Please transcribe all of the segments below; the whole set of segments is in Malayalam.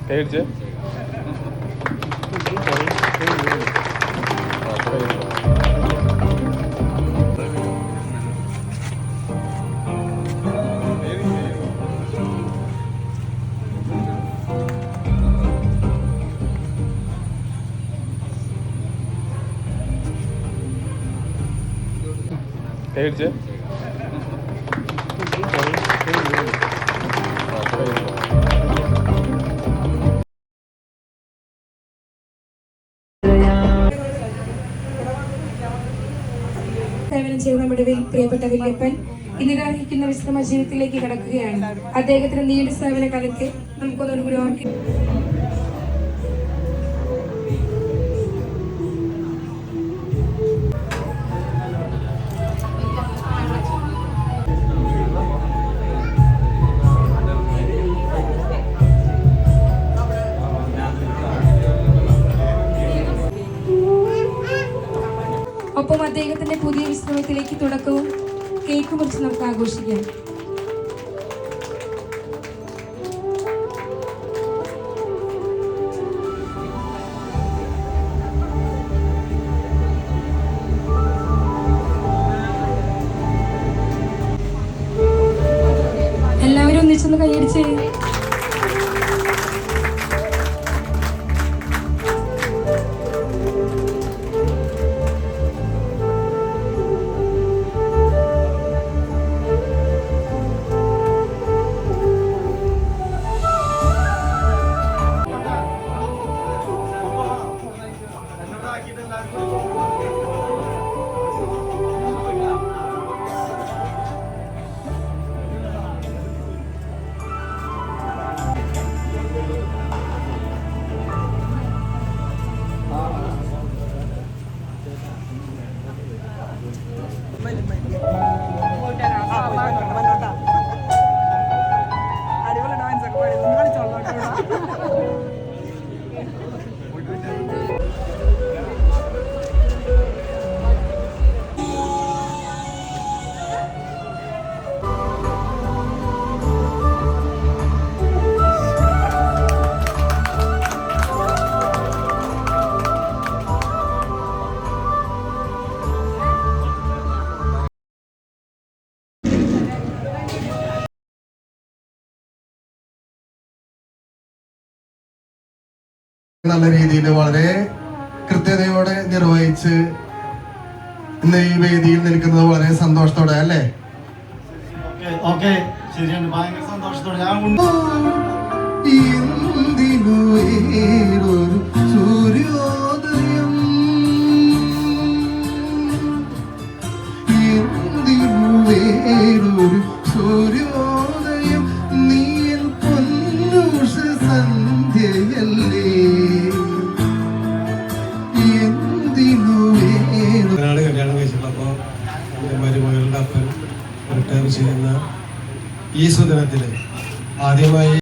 പേടിച്ച് പേടിച്ച് സേവനം ചെയ്ത നമ്മുടെ പ്രിയപ്പെട്ട വല്യപ്പൻ ഇന്നിരാഹിക്കുന്ന വിശ്രമ ജീവിതത്തിലേക്ക് കടക്കുകയാണ്. അദ്ദേഹത്തിന് നീണ്ട സേവന കാലത്ത് നമുക്കൊന്നൊരു ഓർക്കും. ഒപ്പം അദ്ദേഹത്തിന്റെ പുതിയ വിശ്രമത്തിലേക്ക് തുടക്കവും കേക്ക് മുറിച്ച് നമുക്ക് ആഘോഷിക്കാം. എല്ലാവരും ഒന്നിച്ചൊന്ന് കൈയടിച്ചേ. നല്ല രീതിയിൽ വളരെ കൃത്യതയോടെ നിർവഹിച്ച് ഇന്ന് ഈ വേദിയിൽ നിൽക്കുന്നത് വളരെ സന്തോഷത്തോടെ അല്ലേ? ശരിയാണ്, ഭയങ്കര സന്തോഷത്തോടെ ഞാൻ സൂര്യോദയം വേറൊരു സൂര്യോദയം നീയൽ പൊന്നുഷ സന്ധ്യയല്ലേ കല്യാണം കഴിച്ചിട്ടുള്ളപ്പോൾ എൻ്റെ മരുമകളുടെ അപ്പൻ റിട്ടയർ ചെയ്യുന്ന ഈ സുദിനത്തിൽ ആദ്യമായി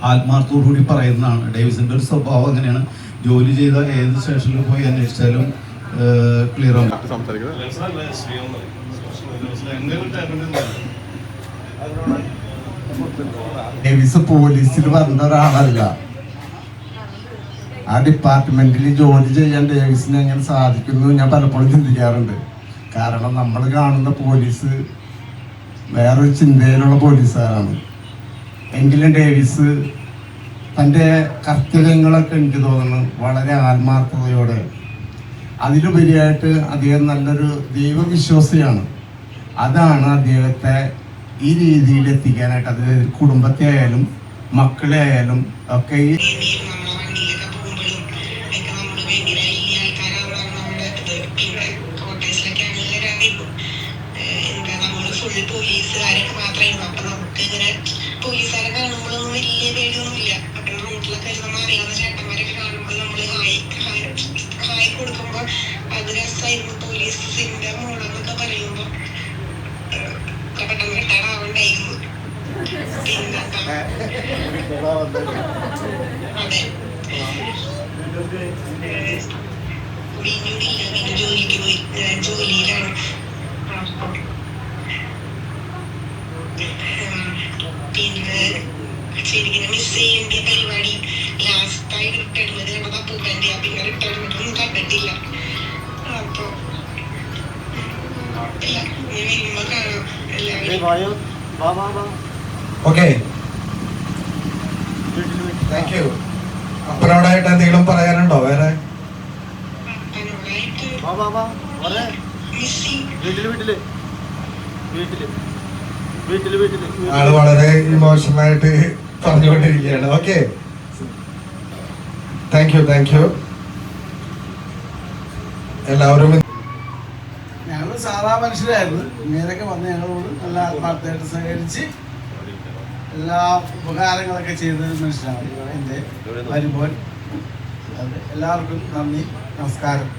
ആത്മാർത്ഥത്തോടുകൂടി പറയുന്നതാണ്. ഡേവിസിൻ്റെ ഒരു സ്വഭാവം അങ്ങനെയാണ്. ജോലി ചെയ്ത ഏത് സ്റ്റേഷനിൽ പോയി അന്വേഷിച്ചാലും ക്ലിയർ ആവും. ഡേവിസ് പോലീസിൽ വന്ന ഒരാളല്ല. ആ ഡിപ്പാർട്ട്മെന്റിൽ ജോലി ചെയ്യാൻ ഡേവിസിന് എങ്ങനെ സാധിക്കുന്നു ഞാൻ പലപ്പോഴും ചിന്തിക്കാറുണ്ട്. കാരണം നമ്മൾ കാണുന്ന പോലീസ് വേറൊരു ചിന്തയിലുള്ള പോലീസുകാരാണ്. എങ്കിലും ഡേവിസ് തൻ്റെ കർത്തവ്യങ്ങളൊക്കെ എനിക്ക് തോന്നുന്നു വളരെ ആത്മാർത്ഥതയോടെ, അതിലുപരിയായിട്ട് അദ്ദേഹം നല്ലൊരു ദൈവവിശ്വാസിയാണ്. അതാണ് അദ്ദേഹത്തെ ഈ രീതിയിൽ എത്തിക്കാനായിട്ട്, അതായത് കുടുംബത്തെ ആയാലും മക്കളെ ആയാലും ഒക്കെ ഈ ആയിരുന്നു. എന്താ നമ്മള് ഫുള്ള് പോലീസുകാരൊക്കെ മാത്രമായിരുന്നു. അപ്പൊ നമുക്ക് ഇങ്ങനെ പോലീസുകാരെ കാണുമ്പോഴൊന്നും വലിയ പേടിയൊന്നുമില്ല. അപ്പൊ റോട്ടിലൊക്കെ നമ്മൾ അറിയാവുന്ന ചേട്ടന്മാരൊക്കെ കാണുമ്പോൾ നമ്മള് ഹായ് കൊടുക്കുമ്പോ അത് രസമായിരുന്നു. പോലീസിന്റെ മോളെന്നൊക്കെ പറയുമ്പോ പെട്ടെന്ന് റിട്ടയർഡ് ആവണ്ടായിരുന്നു. പിന്നെന്താ അതെ വിനോടില്ല, വിനു ജോലിക്ക് പോയി, ജോലിയിലാണ്. പിന്നെ ശരിക്കും മിസ് ചെയ്യേണ്ട പരിപാടി ലാസ്റ്റായി റിട്ടയർമെന്റ് കണ്ടത് അപ്പൂപ്പന്റെ. പിന്നെ റിട്ടയർമെന്റ് ഒന്നും കണ്ടിട്ടില്ല. അപ്പൊ വരുമ്പോ കാണാം എല്ലാവരും. Okay, thank you. അപ്പനോടായിട്ട് എന്തെങ്കിലും പറയാനുണ്ടോ വേറെ? ആള് വളരെ ഇമോഷണൽ ആയിട്ട് പറഞ്ഞുകൊണ്ടിരിക്കുകയാണ്. Okay, thank you, thank you. എല്ലാവരും ഞങ്ങൾ സാധാ മനുഷ്യരായിരുന്നു. ഇങ്ങനെയൊക്കെ വന്ന് ഞങ്ങളോട് നല്ല ആത്മാർത്ഥമായിട്ട് സഹകരിച്ച് എല്ലാ ഉപകാരങ്ങളൊക്കെ ചെയ്ത മനുഷ്യരാണ് എൻ്റെ വരുമ്പോൾ. എല്ലാവർക്കും നന്ദി, നമസ്കാരം.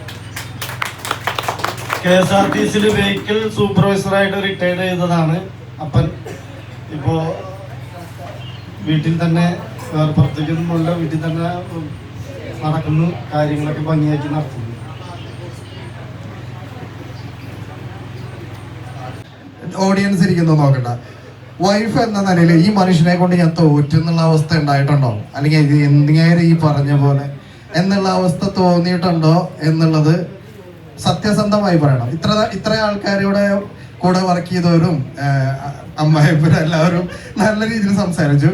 KSRTC വെഹിക്കിൾ സൂപ്പർവൈസറായിട്ട് റിട്ടയർഡ് ചെയ്തതാണ് അപ്പൻ. ഇപ്പോൾ വീട്ടിൽ തന്നെ വേറെ പുറത്തേക്കൊന്നുമുള്ള വീട്ടിൽ തന്നെ നടക്കുന്നു, കാര്യങ്ങളൊക്കെ ഭംഗിയാക്കി നടത്തുന്നു. ഓഡിയൻസ് ഇരിക്കുന്നു നോക്കണ്ട. വൈഫ് എന്ന നിലയിൽ ഈ മനുഷ്യനെ കൊണ്ട് ഞാൻ തോറ്റെന്നുള്ള അവസ്ഥ ഉണ്ടായിട്ടുണ്ടോ, അല്ലെങ്കിൽ ഇത് എന്തിനേറെ ഈ പറഞ്ഞ പോലെ എന്നുള്ള അവസ്ഥ തോന്നിയിട്ടുണ്ടോ എന്നുള്ളത് സത്യസന്ധമായി പറയണം. ഇത്ര ആൾക്കാരുടെ കൂടെ വർക്ക് ചെയ്തവരും അമ്മായിപ്പനും എല്ലാവരും നല്ല രീതിയിൽ സംസാരിച്ചു.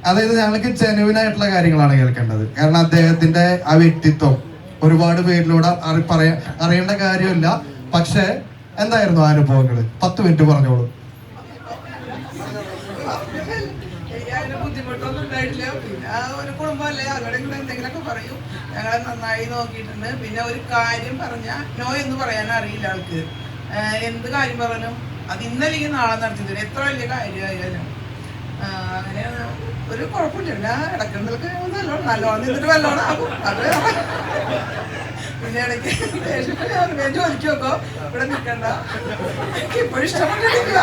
അതായത് ഞങ്ങൾക്ക് ജെനുവിനായിട്ടുള്ള കാര്യങ്ങളാണ് കേൾക്കേണ്ടത്. കാരണം അദ്ദേഹത്തിന്റെ ആ വ്യക്തിത്വം ഒരുപാട് പേരിലൂടെ അറിയേണ്ട കാര്യമില്ല. പക്ഷെ എന്തായിരുന്നു ആ അനുഭവങ്ങൾ? 10 മിനിറ്റ് പറഞ്ഞോളൂ. ബുദ്ധിമുട്ടൊന്നും ഉണ്ടായിട്ടില്ല. പിന്നെ ഒരു കുടുംബമല്ലേ, അവിടെ ഇവിടെ എന്തെങ്കിലുമൊക്കെ പറയും. ഞങ്ങളെ നന്നായി നോക്കിയിട്ടുണ്ട്. പിന്നെ ഒരു കാര്യം പറഞ്ഞാൽ നോ എന്ന് പറയാൻ അറിയില്ല ആൾക്ക്. എന്ത് കാര്യം പറഞ്ഞാലും അത് ഇന്നല്ലെങ്കിൽ നാളെ നടത്തി തരും, എത്ര വലിയ കാര്യമായാലും. അങ്ങനെ ഒരു കുഴപ്പമില്ല. ഇടയ്ക്കുണ്ടൊക്കെ നല്ലോണം നിന്നിട്ട് വല്ലോണം ആകും. അത് പിന്നെ ഇടയ്ക്ക് ദേഷ്യം ജോലിക്ക് നോക്കോ, ഇവിടെ നിൽക്കണ്ട, എനിക്ക് ഇപ്പോഴും ഇഷ്ടപ്പെട്ടിട്ടില്ല.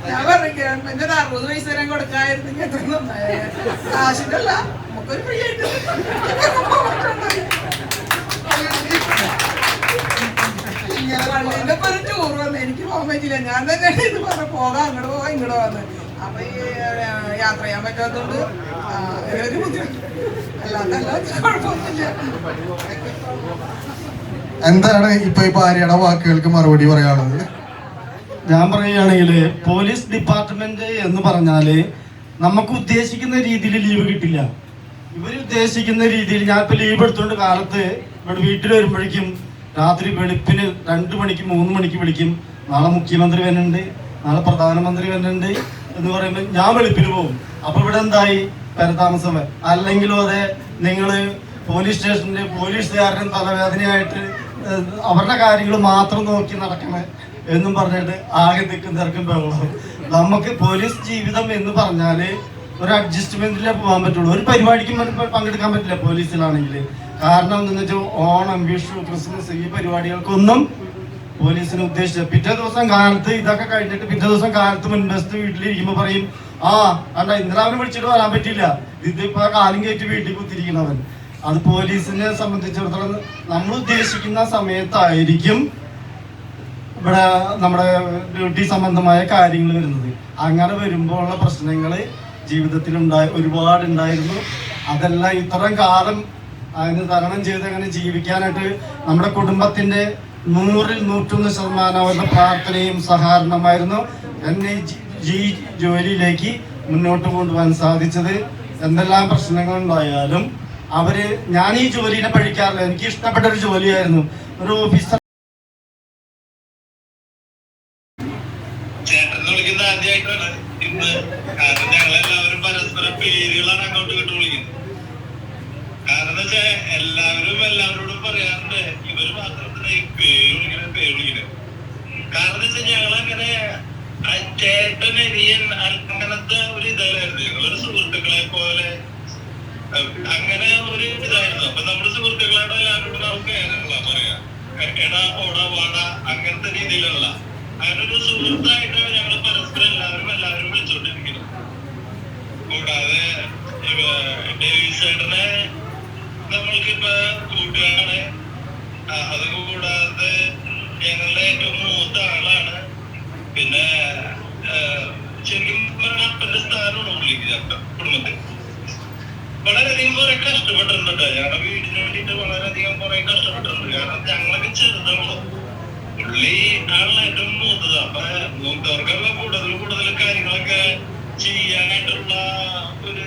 ഞാൻ പറഞ്ഞു ഗവൺമെന്റ് 60 പൈസ തരാൻ കൊടുക്കായിരുന്നെങ്കിൽ എത്ര നന്നായ. കാശിന്റെ അല്ല, നമുക്കൊരു ഫ്രീ ആയിട്ട് പള്ളിന്റെ ഇപ്പൊ ഒരു ടൂർ വന്ന് എനിക്ക് പോകാൻ പറ്റില്ല. ഞാൻ തന്നെ ഇത് പറഞ്ഞു പോകാം, അങ്ങോട്ട് പോകാം, ഇങ്ങോട്ട് വന്ന്. അപ്പൊ ഈ യാത്ര ചെയ്യാൻ പറ്റാത്തതുകൊണ്ട് ഒരു ബുദ്ധിമുട്ട്. അല്ലാതെ കുഴപ്പമൊന്നുമില്ല. എന്താണ് ഇപ്പൊ ഈ ഭാര്യയുടെ വാക്കുകൾക്ക് മറുപടി പറയാനുള്ളത്? ഞാൻ പറയുകയാണെങ്കിൽ പോലീസ് ഡിപ്പാർട്ട്മെന്റ് എന്ന് പറഞ്ഞാല് നമുക്ക് ഉദ്ദേശിക്കുന്ന രീതിയിൽ ലീവ് കിട്ടില്ല. ഇവർ ഉദ്ദേശിക്കുന്ന രീതിയിൽ ഞാനിപ്പോൾ ലീവ് എടുത്തുകൊണ്ട് കാലത്ത് ഇവിടെ വീട്ടിൽ വരുമ്പോഴേക്കും രാത്രി വെളുപ്പിന് 2 മണിക്ക് 3 മണിക്ക് വിളിക്കും. നാളെ മുഖ്യമന്ത്രി വരുന്നുണ്ട്, നാളെ പ്രധാനമന്ത്രി വരുന്നുണ്ട് എന്ന് പറയുമ്പോൾ ഞാൻ വെളുപ്പിന് പോകും. അപ്പൊ ഇവിടെ എന്തായി പരതാമസം. അല്ലെങ്കിലും അതെ, നിങ്ങൾ പോലീസ് സ്റ്റേഷനിൽ പോലീസുകാരനും തലവേദനയായിട്ട് അവരുടെ കാര്യങ്ങൾ മാത്രം നോക്കി നടക്കണേ എന്നും പറഞ്ഞിട്ട് ആകെ തിക്കും തിരക്കും ബഹളം. നമുക്ക് പോലീസ് ജീവിതം എന്ന് പറഞ്ഞാല് ഒരു അഡ്ജസ്റ്റ്മെന്റിലേ പോകാൻ പറ്റുള്ളൂ. ഒരു പരിപാടിക്കും പങ്കെടുക്കാൻ പറ്റില്ല പോലീസിലാണെങ്കിൽ. കാരണം എന്താണെന്ന് വെച്ചാൽ ഓണം, വിഷു, ക്രിസ്മസ് ഈ പരിപാടികൾക്കൊന്നും പോലീസിന് ഉദ്ദേശിച്ച പിറ്റേ ദിവസം കാലത്ത് ഇതൊക്കെ കഴിഞ്ഞിട്ട് പിറ്റേ ദിവസം കാലത്ത് മുൻവശത്ത് വീട്ടിലിരിക്കുമ്പോൾ പറയും, അല്ല ഇന്നലെ അവന് വിളിച്ചിട്ട് വരാൻ പറ്റില്ല, ഇതിപ്പോ കാലും കയറ്റി വീട്ടിൽ കുത്തിരിക്കണവൻ. അത് പോലീസിനെ സംബന്ധിച്ചിടത്തോളം നമ്മൾ ഉദ്ദേശിക്കുന്ന സമയത്തായിരിക്കും ഇവിടെ നമ്മുടെ ഡ്യൂട്ടി സംബന്ധമായ കാര്യങ്ങൾ വരുന്നത്. അങ്ങനെ വരുമ്പോൾ ഉള്ള പ്രശ്നങ്ങൾ ജീവിതത്തിൽ ഒരുപാടുണ്ടായിരുന്നു. അതെല്ലാം ഇത്രയും കാലം അതിന് തരണം ചെയ്ത് അങ്ങനെ ജീവിക്കാനായിട്ട് നമ്മുടെ കുടുംബത്തിന്റെ 100-ൽ 101% അവരുടെ പ്രാർത്ഥനയും സഹകരണമായിരുന്നു എന്നെ ഈ ജോലിയിലേക്ക് മുന്നോട്ട് കൊണ്ടുപോകാൻ സാധിച്ചത്. എന്തെല്ലാം പ്രശ്നങ്ങളുണ്ടായാലും ഞാൻ ഈ ജോലിനെ പഴിക്കാറില്ല. എനിക്ക് ഇഷ്ടപ്പെട്ട ഒരു ജോലിയായിരുന്നു. ഒരു ഓഫീസർ ചേട്ടനെ വിളിക്കുന്ന ആദ്യമായിട്ടാണ് ഇന്ന്. കാരണം ഞങ്ങളെല്ലാവരും പരസ്പരം പേരുകളാണ് അങ്ങോട്ട് വിട്ടു വിളിക്കുന്നത്. കാരണം വെച്ചാൽ എല്ലാവരും എല്ലാവരോടും ഈ പേര് വിളിക്കുന്നത്. കാരണം എന്താ വെച്ചാൽ ഞങ്ങളങ്ങനെ ചേട്ടൻ അനിയൻ അങ്ങനത്തെ ഒരു ഇതായിരുന്നു. ഞങ്ങളൊരു സുഹൃത്തുക്കളെ പോലെ അങ്ങനെ ഒരു ഇതായിരുന്നു. അപ്പൊ നമ്മുടെ സുഹൃത്തുക്കളോട് എല്ലാവരോടും നമുക്ക് പറയാ എടാ ഓടാ വാടാ അങ്ങനത്തെ രീതിയിലുള്ള അങ്ങനെ ഒരു സുഹൃത്തായിട്ട് ഞങ്ങൾ പരസ്പരം എല്ലാവരും വിളിച്ചോണ്ടിരിക്കുന്നു. കൂടാതെ ഡേവിസ് ചേട്ടനെ നമ്മൾക്കിപ്പോ കൂട്ടുകാരാണ്. അത് കൂടാതെ ഞങ്ങളുടെ ഏറ്റവും മൂത്ത ആളാണ്. പിന്നെ ശരിക്കും പറഞ്ഞാൽ അപ്പന്റെ സ്ഥാനമാണ് പുള്ളിക്ക് ചേട്ടൻ കുടുംബത്തിൽ. വളരെയധികം കുറെ കഷ്ടപ്പെട്ടിട്ടുണ്ട്. ഞങ്ങളുടെ വീടിന് വേണ്ടിയിട്ട് വളരെയധികം കുറെ കഷ്ടപ്പെട്ടിട്ടുണ്ട്. കാരണം ഞങ്ങളൊക്കെ ചെറുതുള്ളൂ. പുള്ളി ആണല്ലോ ഏറ്റവും മൂത്തത്. അപ്പൊ മൂത്തവർക്കൊക്കെ കൂടുതൽ കാര്യങ്ങളൊക്കെ ചെയ്യാനായിട്ടുള്ള ഒരു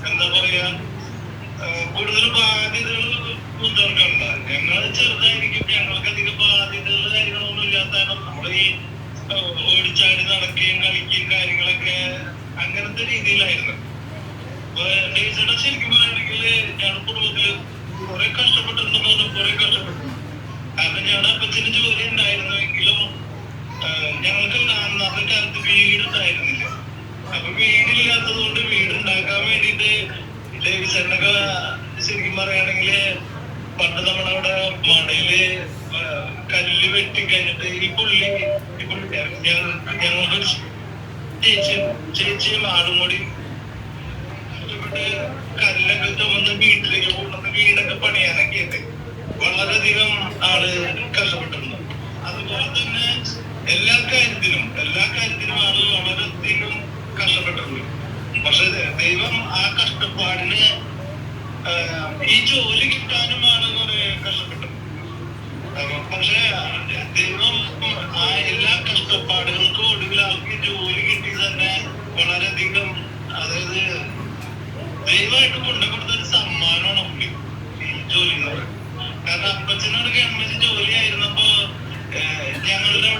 എന്താ പറയാ കൂടുതൽ ബാധ്യതകൾ മൂത്തവർക്കുണ്ട്. ഞങ്ങൾ ചെറുതായിരിക്കും. ഞങ്ങൾക്ക് അധികം ബാധ്യതകൾ കാര്യങ്ങളൊന്നും ഇല്ലാത്തതാണ് നമ്മൾ ഈ ഓടിച്ചാടി നടക്കുകയും കളിക്കുകയും കാര്യങ്ങളൊക്കെ അങ്ങനത്തെ രീതിയിലായിരുന്നു. ഡേവിസേട്ടൻ ശരിക്കും പറയുകയാണെങ്കിൽ ഞങ്ങളുടെ കുടുംബത്തില് കുറെ കഷ്ടപ്പെട്ടിട്ടുണ്ടെന്ന് പറഞ്ഞാൽ കുറെ കഷ്ടപ്പെട്ടു. കാരണം ഞങ്ങളുടെ അപ്പച്ചന് ജോലി ഉണ്ടായിരുന്നുവെങ്കിലും ഞങ്ങൾക്ക് അന്നത്തെ കാലത്ത് വീടുണ്ടായിരുന്നില്ല. അപ്പൊ വീടില്ലാത്തത് കൊണ്ട് വീടുണ്ടാക്കാൻ വേണ്ടിയിട്ട് ഡേവിസേട്ടനൊക്കെ ശരിക്കും പറയുകയാണെങ്കിൽ പണ്ട് നമ്മളവിടെ മടയില് കല്ല് വെട്ടി കഴിഞ്ഞിട്ട് ഈ പുള്ളി ഞങ്ങൾക്ക് ചേച്ചിയും ആളും കൂടി കല്ലൊക്കെ ചുമന്ന് വീട്ടിലേക്ക് കൊണ്ടുവന്ന് വീടൊക്കെ പണിയാനൊക്കെ ആയിട്ട് വളരെയധികം ആള് കഷ്ടപ്പെട്ടിട്ടുണ്ട്. അതുപോലെ തന്നെ എല്ലാ കാര്യത്തിനും ആള് വളരെയധികം കഷ്ടപ്പെട്ടിട്ടുണ്ട്. പക്ഷെ ദൈവം ആ കഷ്ടപ്പാടിന് ഈ ജോലി കിട്ടാനുമാണ് കുറെ കഷ്ടപ്പെട്ടത്. പക്ഷെ ദൈവം ആ എല്ലാ കഷ്ടപ്പാടുകൾക്കും ഒടുവിൽ ആൾക്ക് ജോലി കിട്ടി തന്നെ വളരെയധികം അതായത് ദൈവമായിട്ട് കൊണ്ടുകൊടുത്ത ഒരു സമ്മാനമാണ് പുള്ളി ഈ ജോലി എന്ന് പറയുന്നത്. കാരണം അപ്പച്ചനോട് ഗവൺമെന്റ് ജോലി ആയിരുന്നപ്പോ ഞങ്ങളുടെ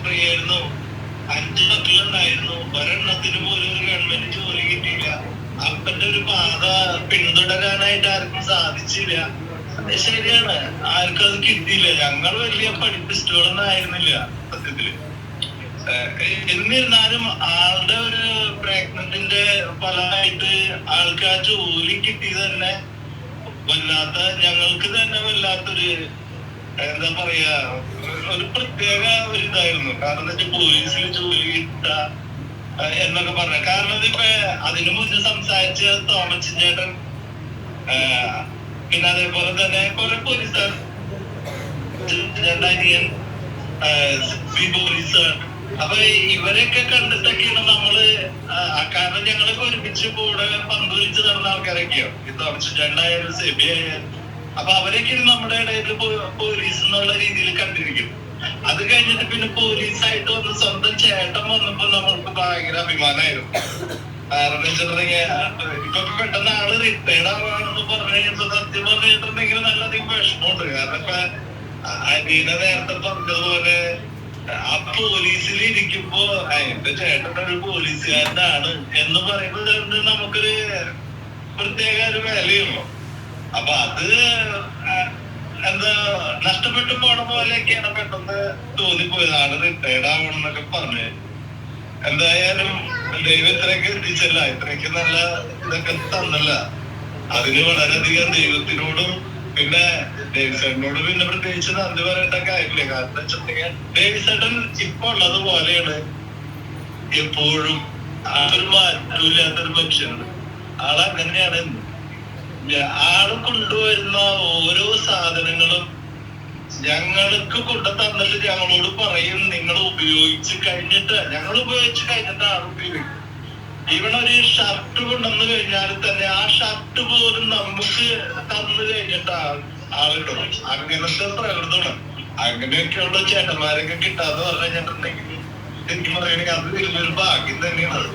പറയായിരുന്നു 5 മക്കളുണ്ടായിരുന്നു. ഒരെണ്ണത്തിന് പോലും ഒരു ഗവൺമെന്റ് ജോലി കിട്ടിയില്ല. അപ്പന്റെ ഒരു പാത പിന്തുടരാനായിട്ട് ആർക്കും സാധിച്ചില്ല. ശരിയാണ്, ആർക്കും അത് കിട്ടിയില്ല. ഞങ്ങൾ വലിയ പഠിപ്പിസ്റ്റോളൊന്നും ആയിരുന്നില്ല സത്യത്തില്. എന്നിരുന്നാലും ആളുടെ ഒരു പ്രഗ്നന്റിന്റെ ഫലമായിട്ട് ആൾക്ക് ആ ജോലി കിട്ടി തന്നെ വല്ലാത്ത ഞങ്ങൾക്ക് തന്നെ വല്ലാത്തൊരു എന്താ പറയാ ഒരു പ്രത്യേക ഒരു ഇതായിരുന്നു. കാരണം എന്താ വെച്ചാൽ പോലീസിൽ ജോലി കിട്ടുക എന്നൊക്കെ പറഞ്ഞ കാരണം ഇതിപ്പോ അതിനു മുന്നേ സംസാരിച്ച തോമച്ചൻ ചേട്ടൻ പിന്നെ അതേപോലെ തന്നെ കുറെ പോലീസുകാർ അനിയൻ പോലീസുകാർ. അപ്പൊ ഇവരെയൊക്കെ കണ്ടിട്ടൊക്കെയാണ് നമ്മള് കാരണം ഞങ്ങളൊക്കെ ഒരുമിച്ച് കൂടെ പന്തുവലിച്ച് നടന്ന ആൾക്കാരൊക്കെയാണ്. ഈ തോമച്ചൻ ചേട്ടനായാലും സെബി ആയാലും. അപ്പൊ അവരൊക്കെയാണ് നമ്മുടെ ഇടയിൽ പോലീസ് എന്നുള്ള രീതിയിൽ കണ്ടിരിക്കും. അത് കഴിഞ്ഞിട്ട് പിന്നെ പോലീസായിട്ട് വന്ന് സ്വന്തം ചേട്ടൻ വന്നപ്പോ നമ്മൾക്ക് ഭയങ്കര അഭിമാനമായിരുന്നു. കാരണം വെച്ചിട്ടുണ്ടെങ്കിൽ ഇപ്പൊ പെട്ടെന്ന് ആള് റിട്ടയർഡ് ആവാണെന്ന് പറഞ്ഞു കഴിഞ്ഞപ്പോ സത്യം പറഞ്ഞു കഴിഞ്ഞിട്ടുണ്ടെങ്കിൽ നല്ലധികം വിഷമമുണ്ട്. കാരണം ഇപ്പൊ അനീന നേരത്തെ പറഞ്ഞതുപോലെ ആ പോലീസിൽ ഇരിക്കുമ്പോ എന്റെ ചേട്ടൻ ഒരു പോലീസുകാരനാണ് എന്ന് പറയുന്നത് നമുക്കൊരു പ്രത്യേക ഒരു വിലയുള്ളൂ. അപ്പൊ അത് എന്താ നഷ്ടപ്പെട്ടു പോണ പോലെയൊക്കെയാണ് പെട്ടെന്ന് തോന്നിപ്പോയത്. ആള് റിട്ടയർഡ് ആവണം എന്നൊക്കെ പറഞ്ഞ് എന്തായാലും ദൈവം ഇത്രയൊക്കെ എത്തിച്ചല്ല, ഇത്രയൊക്കെ നല്ല ഇതൊക്കെ തന്നല്ല. അതിന് വളരെയധികം ദൈവത്തിനോടും പിന്നെ ഡേവിസേട്ടനോട് പിന്നെ പ്രത്യേകിച്ച് നന്ദി പറയേണ്ട കാര്യമില്ല. കാരണം വെച്ചിട്ടുണ്ടെങ്കിൽ ഡേവിസേട്ടൻ ഇപ്പൊ ഉള്ളത് പോലെയാണ് എപ്പോഴും. ആ ഒരു മാറ്റമില്ലാത്തൊരു മനുഷ്യനാണ്. ആളങ്ങനെയാണ്. ആള് കൊണ്ടുവരുന്ന ഓരോ സാധനങ്ങളും ഞങ്ങൾക്ക് കൊണ്ടു തന്നിട്ട് ഞങ്ങളോട് പറയും നിങ്ങൾ ഉപയോഗിച്ച് കഴിഞ്ഞിട്ട് ആൾ ഉപയോഗിക്കും. ഇവിടെ ഒരു ഷർട്ട് കൊണ്ടുവന്നു കഴിഞ്ഞാൽ തന്നെ ആ ഷർട്ട് പോലും നമുക്ക് തന്നു കഴിഞ്ഞിട്ട് ആളിടും. അങ്ങനത്തെ പ്രകൃതമാണ്. അങ്ങനെയൊക്കെയുള്ള ചേട്ടന്മാരൊക്കെ കിട്ടാന്ന് പറഞ്ഞു കഴിഞ്ഞിട്ടുണ്ടെങ്കിൽ എനിക്ക് പറയുകയാണെങ്കിൽ അത് വലിയൊരു ഭാഗ്യം തന്നെയാണ്.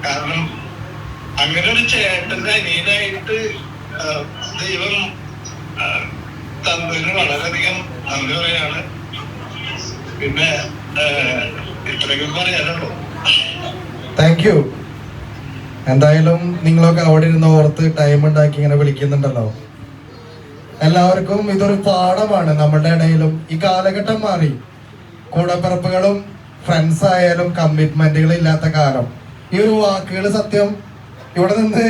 കാരണം അങ്ങനെ ഒരു ചേട്ടന്റെ അനിയനായിട്ട് ദൈവം തന്നതിന് വളരെയധികം നന്ദി പറയാണ്. പിന്നെ ഇത്രയൊക്കെ പറയാനുള്ളൂ. Thank you. എന്തായാലും നിങ്ങളൊക്കെ അവിടെ ഇരുന്ന് ഓർത്ത് ടൈം ഉണ്ടാക്കി ഇങ്ങനെ വിളിക്കുന്നുണ്ടല്ലോ. എല്ലാവർക്കും ഇതൊരു പാഠമാണ്. നമ്മളുടെ ഇടയിലും ഈ കാലഘട്ടം മാറി, കൂടപ്പിറപ്പുകളും ഫ്രണ്ട്സ് ആയാലും കമ്മിറ്റ്മെന്റുകൾ ഇല്ലാത്ത കാലം. ഈ ഒരു വാക്കുകൾ സത്യം ഇവിടെ നിന്ന്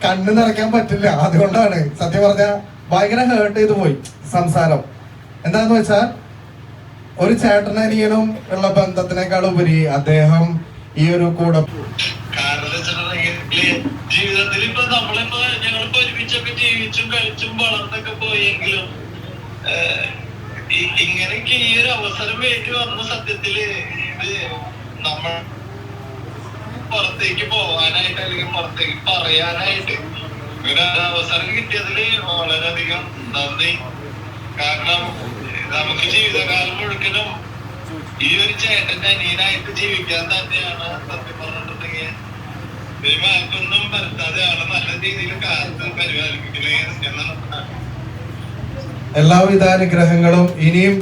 കണ്ണു നിറയ്ക്കാൻ പറ്റില്ല. അതുകൊണ്ടാണ് സത്യം പറഞ്ഞ ഭയങ്കര ഹേർട്ട് ചെയ്തു പോയി സംസാരം. എന്താന്ന് വെച്ചാൽ ഒരു ചേട്ടനനിയനും ഉള്ള ബന്ധത്തിനേക്കാൾ ഉപരി അദ്ദേഹം ഈ ഒരു കൂടെ ജീവിതത്തിൽ ഇപ്പൊ ഞങ്ങളിപ്പോ ഒരുമിച്ചൊക്കെ ജീവിച്ചും കളിച്ചും വളർന്നൊക്കെ പോയെങ്കിലും ഇങ്ങനെയൊക്കെ ഈ ഒരു അവസരം വേണ്ടി വന്ന സത്യത്തില് ഇത് നമ്മൾ പുറത്തേക്ക് പോവാനായിട്ട് അല്ലെങ്കിൽ പുറത്തേക്ക് പറയാനായിട്ട് ഇങ്ങനെ അവസരം കിട്ടിയതില് വളരെയധികം നന്ദി. കാരണം നമുക്ക് ജീവിതകാലം മുഴുക്കനും ഈ ഒരു ചേട്ടന്റെ അനിയനായിട്ട് ജീവിക്കാൻ തന്നെയാണ് സത്യം പറഞ്ഞിട്ടുണ്ടെങ്കിൽ മാക്കൊന്നും വരുത്താതെ ആളെ നല്ല രീതിയിൽ കാലത്ത് പരിപാലിപ്പിക്കണേ എന്നാണ്. എല്ലാവിധ അനുഗ്രഹങ്ങളും ഇനിയും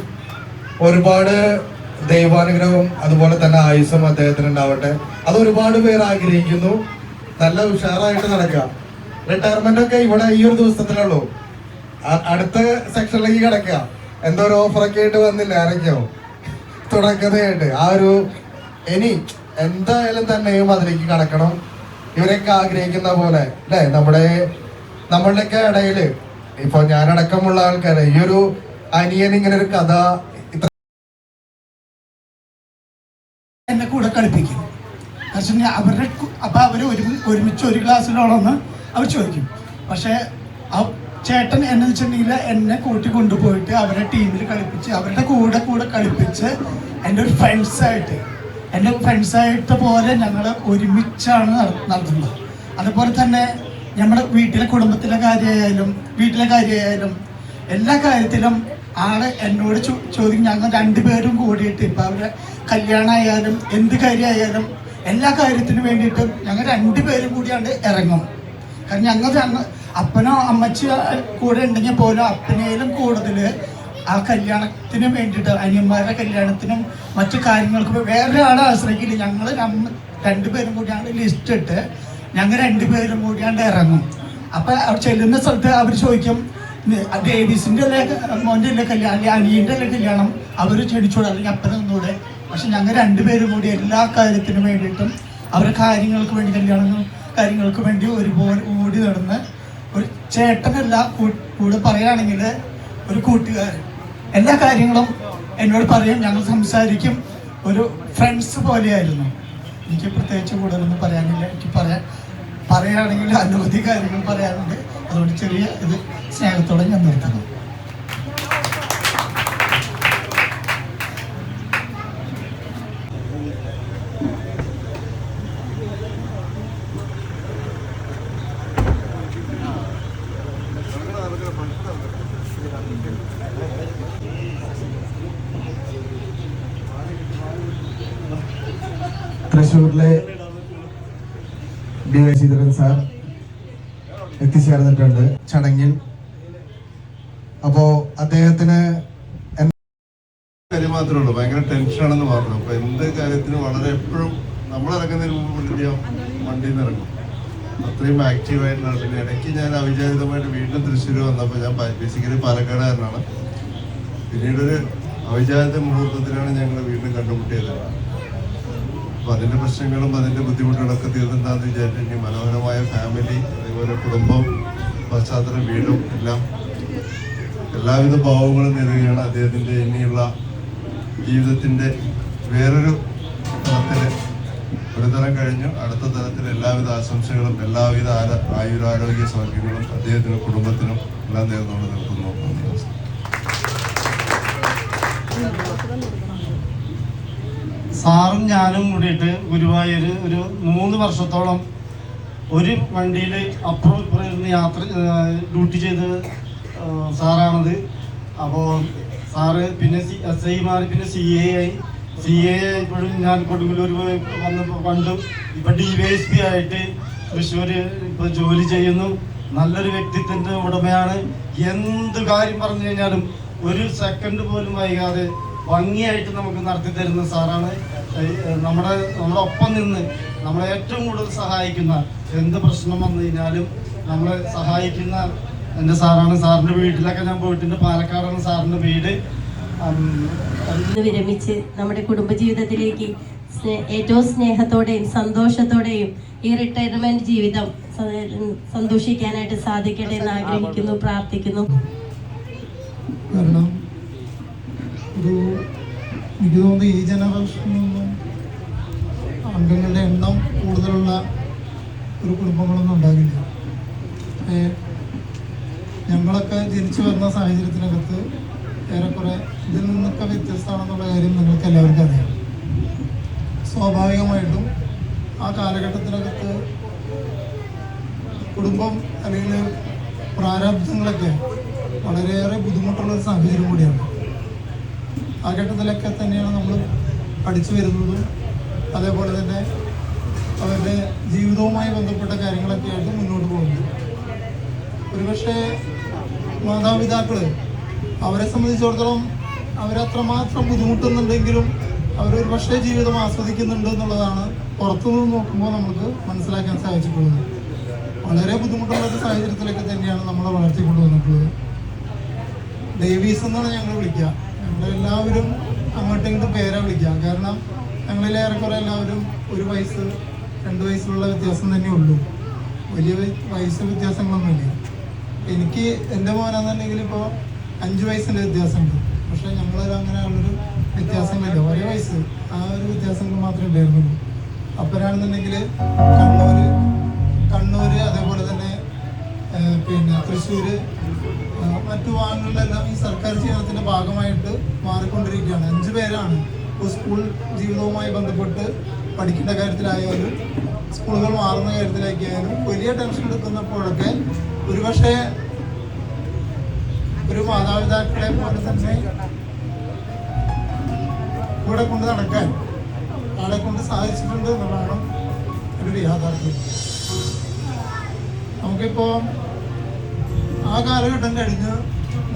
ഒരുപാട് ദൈവാനുഗ്രഹവും അതുപോലെ തന്നെ ആയുസ്സും അദ്ദേഹത്തിന് ഉണ്ടാവട്ടെ. അത് ഒരുപാട് പേർ ആഗ്രഹിക്കുന്നു. നല്ല ഉഷാറായിട്ട് നടക്കുക. റിട്ടയർമെന്റ് ഒക്കെ ഇവിടെ ഈ ഒരു ദിവസത്തിലുള്ളൂ. അടുത്ത സെക്ഷനിലേക്ക് കിടക്കുക. എന്തോ ഒരു ഓഫറൊക്കെ ആയിട്ട് വന്നില്ല ആരൊക്കെയോ തുടക്കതയായിട്ട്. ആ ഒരു ഇനി എന്തായാലും തന്നെയും അതിലേക്ക് കടക്കണം. ഇവരൊക്കെ ആഗ്രഹിക്കുന്ന പോലെ അല്ലേ, നമ്മളുടെയൊക്കെ ഇടയില് ഇപ്പൊ ഞാനടക്കമുള്ള ആൾക്കാരെ ഈ ഒരു അനിയൻ ഇങ്ങനെ ഒരു കഥ എന്നെ കൂടെ കളിപ്പിക്കും. പക്ഷെ അവരുടെ അപ്പം അവർ ഒരുമിച്ച് ഒരു ക്ലാസ്സിലോളെന്ന് അവർ ചോദിക്കും. പക്ഷേ ആ ചേട്ടൻ എന്നു വെച്ചിട്ടുണ്ടെങ്കിൽ എന്നെ കൂട്ടി കൊണ്ടുപോയിട്ട് അവരുടെ ടീമിൽ കളിപ്പിച്ച് അവരുടെ കൂടെ കളിപ്പിച്ച് എൻ്റെ ഒരു ഫ്രണ്ട്സായിട്ട് പോലെ ഞങ്ങൾ ഒരുമിച്ചാണ് നടത്തുന്നത്. അതുപോലെ തന്നെ നമ്മുടെ വീട്ടിലെ കാര്യമായാലും എല്ലാ കാര്യത്തിലും ആള് എന്നോട് ചോദിക്കും. ഞങ്ങൾ രണ്ടുപേരും കൂടിയിട്ട് ഇപ്പം അവരുടെ കല്യാണമായാലും എന്ത് കാര്യമായാലും എല്ലാ കാര്യത്തിനും വേണ്ടിയിട്ടും ഞങ്ങൾ രണ്ടുപേരും കൂടിയാണ്ട് ഇറങ്ങും. കാരണം ഞങ്ങൾ അപ്പനോ അമ്മച്ചി കൂടെ ഉണ്ടെങ്കിൽ പോലും അപ്പനേലും കൂടുതൽ ആ കല്യാണത്തിന് വേണ്ടിയിട്ട് അനിയന്മാരുടെ കല്യാണത്തിനും മറ്റു കാര്യങ്ങൾക്കും വേറെ ആളെ ആശ്രയിക്കില്ല. ഞങ്ങൾ രണ്ടുപേരും കൂടിയാണ്ട് ലിസ്റ്റ് ഇട്ട് ഞങ്ങൾ രണ്ടുപേരും കൂടിയാണ്ട് ഇറങ്ങും. അപ്പം അവിടെ ചെല്ലുന്ന സ്ഥലത്ത് അവർ ചോദിക്കും, ഡേവിസിൻ്റെ അല്ലേ മോൻ്റെ അല്ലേ കല്യാണം, അല്ലെങ്കിൽ അനിയൻ്റെ അല്ലേ കല്യാണം, അവർ ക്ഷണിച്ചോടെ അല്ലെങ്കിൽ അപ്പനൊന്നുകൂടെ. പക്ഷെ ഞങ്ങൾ രണ്ടുപേരും കൂടി എല്ലാ കാര്യത്തിനും വേണ്ടിയിട്ടും അവരുടെ കാര്യങ്ങൾക്ക് വേണ്ടി ഒരുപോലെ ഓടി നടന്ന് ഒരു ചേട്ടനല്ല കൂടെ പറയുകയാണെങ്കിൽ ഒരു കൂട്ടുകാരൻ എല്ലാ കാര്യങ്ങളും എന്നോട് പറയും. ഞങ്ങൾ സംസാരിക്കും. ഒരു ഫ്രണ്ട്സ് പോലെയായിരുന്നു. എനിക്ക് പ്രത്യേകിച്ച് കൂടുതലൊന്നും പറയാനില്ല. എനിക്ക് പറയുകയാണെങ്കിൽ അനവധി കാര്യങ്ങൾ പറയാനുണ്ട്. അതുകൊണ്ട് ചെറിയ ഇത് സ്നേഹത്തോടെ ഞാൻ നിർത്തുന്നു. തൃശ്ശൂരിലെ ഡി വൈ ശ്രീധരൻ സാർ എത്തിച്ചേർന്നിട്ടുണ്ട് ചടങ്ങിൽ. അപ്പോ അദ്ദേഹത്തിന് കാര്യം മാത്രമേ ഉള്ളൂ, ഭയങ്കര ടെൻഷനാണെന്ന് പറഞ്ഞു. അപ്പൊ എന്ത് കാര്യത്തിനും വളരെ എപ്പോഴും നമ്മളിറങ്ങുന്നതിന് മുമ്പ് വണ്ടിയിൽ നിന്ന് ഇറങ്ങും. അത്രയും ആക്റ്റീവായിട്ടുള്ള. പിന്നെ ഇടയ്ക്ക് ഞാൻ അവിചാരിതമായിട്ട് വീണ്ടും തൃശ്ശൂർ വന്നപ്പോൾ ഞാൻ ബേസിക്കലി പാലക്കാടുകാരനാണ്. പിന്നീടൊരു അവിചാരിത മുഹൂർത്തത്തിലാണ് ഞങ്ങൾ വീണ്ടും കണ്ടുമുട്ടിയത്. അപ്പോൾ അതിൻ്റെ പ്രശ്നങ്ങളും അതിൻ്റെ ബുദ്ധിമുട്ടുകളൊക്കെ തീർന്നിട്ടാന്ന് വിചാരിച്ചു. ഇനി മനോഹരമായ ഫാമിലി, അതേപോലെ കുടുംബം, പശ്ചാത്തലം, വീടും എല്ലാം എല്ലാവിധ ഭാവങ്ങളും നേരുകയാണ്. അദ്ദേഹത്തിൻ്റെ ഇനിയുള്ള ജീവിതത്തിൻ്റെ വേറൊരു തലത്തിൽ ഒരു തലം കഴിഞ്ഞു അടുത്ത തലത്തിൽ എല്ലാവിധ ആശംസകളും എല്ലാവിധ ആയുരാരോഗ്യ സൗഖ്യങ്ങളും അദ്ദേഹത്തിനും കുടുംബത്തിനും എല്ലാം നേർന്നുകൊണ്ട് നിൽക്കുന്നു. സാറും ഞാനും കൂടിയിട്ട് ഗുരുവായൂർ ഒരു 3 വർഷത്തോളം ഒരു വണ്ടിയിൽ അപ്പുറം ഇപ്പുറം ഇരുന്ന് ഡ്യൂട്ടി ചെയ്ത് സാറാണത്. അപ്പോൾ സാറ് പിന്നെ SI മാറി, പിന്നെ CA ഇപ്പോഴും ഞാൻ കൊടുങ്ങല്ലൂർ വന്നപ്പോൾ കണ്ടു. ഇപ്പം DYSP ആയിട്ട് തൃശ്ശൂർ ഇപ്പോൾ ജോലി ചെയ്യുന്നു. നല്ലൊരു വ്യക്തിത്വത്തിൻ്റെ ഉടമയാണ്. എന്ത് കാര്യം പറഞ്ഞു കഴിഞ്ഞാലും ഒരു സെക്കൻഡ് പോലും വൈകാതെ ഭംഗിയായിട്ട് നമുക്ക് നടത്തി തരുന്ന സാറാണ്. നമ്മുടെ ഒപ്പം നിന്ന് നമ്മളെ ഏറ്റവും കൂടുതൽ സഹായിക്കുന്ന, എന്ത് പ്രശ്നം വന്നു കഴിഞ്ഞാലും നമ്മളെ സഹായിക്കുന്ന എൻ്റെ സാറാണ്. സാറിൻ്റെ വീട്ടിലൊക്കെ ഞാൻ പോയിട്ടുണ്ട്. പാലക്കാടാണ് സാറിൻ്റെ വീട്. വിരമിച്ച് നമ്മുടെ കുടുംബജീവിതത്തിലേക്ക് ഏറ്റവും സ്നേഹത്തോടെയും സന്തോഷത്തോടെയും ഈ റിട്ടയർമെന്റ് ജീവിതം സന്തോഷിക്കാനായിട്ട് സാധിക്കട്ടെ എന്ന് ആഗ്രഹിക്കുന്നു, പ്രാർത്ഥിക്കുന്നു. കാരണം എനിക്ക് തോന്നുന്നു ഈ ജനറേഷനൊന്നും അംഗങ്ങളുടെ എണ്ണം കൂടുതലുള്ള ഒരു കുടുംബങ്ങളൊന്നും ഉണ്ടാകില്ല. ഞങ്ങളൊക്കെ ജനിച്ചു വരുന്ന സാഹചര്യത്തിനകത്ത് ഏറെക്കുറെ ഇതിൽ നിന്നൊക്കെ വ്യത്യസ്തമാണെന്നുള്ള കാര്യം നിങ്ങൾക്ക് എല്ലാവർക്കും അറിയാം. സ്വാഭാവികമായിട്ടും ആ കാലഘട്ടത്തിനകത്ത് കുടുംബം അല്ലെങ്കിൽ പ്രാരാബ്ധങ്ങളൊക്കെ വളരെയേറെ ബുദ്ധിമുട്ടുള്ളൊരു സാഹചര്യം കൂടിയാണ്. ആ ഘട്ടത്തിലൊക്കെ തന്നെയാണ് നമ്മൾ പഠിച്ചു വരുന്നതും അതേപോലെ തന്നെ അവരുടെ ജീവിതവുമായി ബന്ധപ്പെട്ട കാര്യങ്ങളൊക്കെ ആയിട്ട് മുന്നോട്ട് പോകുന്നത്. ഒരുപക്ഷെ മാതാപിതാക്കൾ അവരെ സംബന്ധിച്ചിടത്തോളം അവരത്രമാത്രം ബുദ്ധിമുട്ടുന്നുണ്ടെങ്കിലും അവരൊരു പക്ഷേ ജീവിതം ആസ്വദിക്കുന്നുണ്ട് എന്നുള്ളതാണ് പുറത്തുനിന്ന് നോക്കുമ്പോൾ നമുക്ക് മനസ്സിലാക്കാൻ സാധിച്ചിട്ടുള്ളത്. വളരെ ബുദ്ധിമുട്ടുള്ള ഒരു സാഹചര്യത്തിലൊക്കെ തന്നെയാണ് നമ്മളെ വളർത്തിക്കൊണ്ടു വന്നിട്ടുള്ളത്. ഡേവീസ് എന്നാണ് ഞങ്ങൾ വിളിക്കുക. ഞങ്ങളെല്ലാവരും അങ്ങോട്ടും ഇങ്ങോട്ടും പേരെ വിളിക്കുക. കാരണം ഞങ്ങളിലേറെക്കുറെ എല്ലാവരും 1 വയസ്സ് 2 വയസ്സിലുള്ള വ്യത്യാസം തന്നെ ഉള്ളൂ. വലിയ വയസ്സ് വ്യത്യാസങ്ങളൊന്നുമില്ല. എനിക്ക് എൻ്റെ മോനാണെന്നുണ്ടെങ്കിൽ ഇപ്പോൾ 5 വയസ്സിൻ്റെ വ്യത്യാസമുണ്ട്. പക്ഷേ ഞങ്ങളൊരു അങ്ങനെയുള്ളൊരു വ്യത്യാസങ്ങളില്ല. ഒരേ വയസ്സ്, ആ ഒരു വ്യത്യാസങ്ങൾ മാത്രമേ ഉണ്ടായിരുന്നുള്ളൂ. അപ്പനാണെന്നുണ്ടെങ്കിൽ കണ്ണൂർ അതേപോലെ തന്നെ പിന്നെ തൃശ്ശൂർ മറ്റു ഭാഗങ്ങളിലെല്ലാം ഈ സർക്കാർ ജീവിതത്തിൻ്റെ ഭാഗമായിട്ട് മാറിക്കൊണ്ടിരിക്കുകയാണ്. 5 പേരാണ് ഇപ്പോൾ സ്കൂൾ ജീവിതവുമായി ബന്ധപ്പെട്ട് പഠിക്കേണ്ട കാര്യത്തിലായാലും സ്കൂളുകൾ മാറുന്ന കാര്യത്തിലേക്കായാലും വലിയ ടെൻഷൻ എടുക്കുന്നപ്പോഴൊക്കെ ഒരുപക്ഷെ ഒരു മാതാപിതാക്കളെ പോലെ തന്നെ കൂടെ കൊണ്ട് നടക്കാൻ ആളെ കൊണ്ട് സാധിച്ചിട്ടുണ്ട് എന്നുള്ളതാണ് ഒരു യാഥാർത്ഥ്യം. നമുക്കിപ്പോൾ ആ കാലഘട്ടം കഴിഞ്ഞ്